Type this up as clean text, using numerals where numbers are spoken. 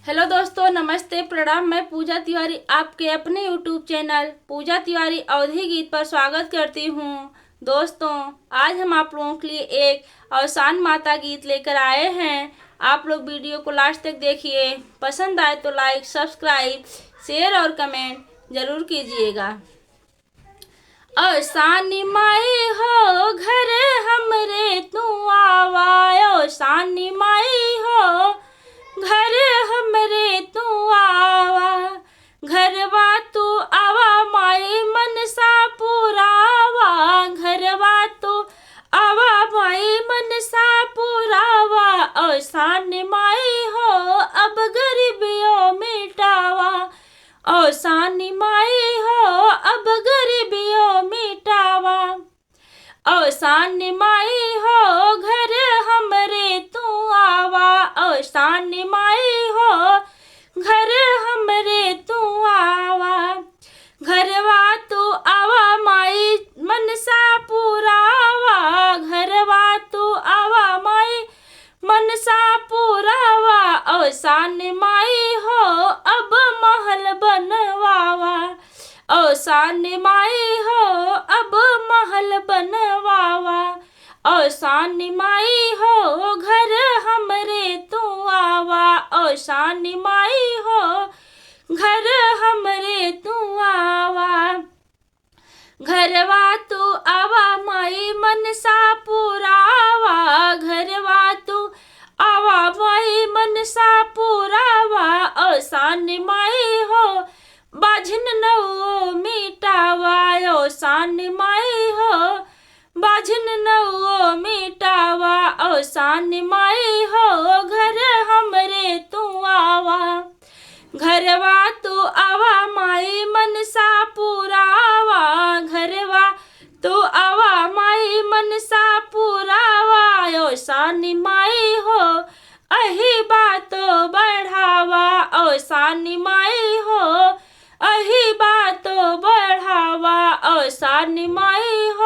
Hello दोस्तों, नमस्ते, प्रणाम। मैं पूजा तिवारी आपके अपने यूट्यूब चैनल पूजा तिवारी अवधी गीत पर स्वागत करती हूँ। दोस्तों, आज हम आप लोगों के लिए एक अवसान माता गीत लेकर आए हैं। आप लोग वीडियो को लास्ट तक देखिए। पसंद आए तो लाइक, सब्सक्राइब, शेयर और कमेंट जरूर कीजिएगा। अवसान माई हो घर हमरे तू आवा, अवसान माई हो घर हमरे तू आवा, घरवा तू आवा माई मनसा पुरावा, घरवा तू आवा माई मनसा पुरावा, अवसान माई हो अब गरीबियों मिटावा, अवसान माई हो अब गरीबियों मिटावा, अवसान माई हो घर हमरे तू आवा, अवसान माई हो घर हमरे तू आवा, घरवा तू आवा माई मनसा पुरावा, घरवा तू आवा माई मनसा पुरावा, अवसान माई हो अब महल बनवावा, अवसान माई हो अब महल बनवावा, अवसान माई हो घर हमरे तू आवा, अवसान माई हो घर हमरे तू आवा, घरवा तू आवा माई मनसा पुरावा, घरवा तू आवा माई मनसा पुरावा, अवसान माई हो बाझन नौ मिटावा, अवसान माई हो बाझन नौ मिटावा, अवसान माई हो घर हमरे तू आवा, घरवा तू आवा माई मनसा पुरावा, घरवा तू आवा माई मनसा पुरावा, अवसान माई हो अही बातो बढ़ावा, अवसान माई हो अही बातो बढ़ावा, अवसान माई हो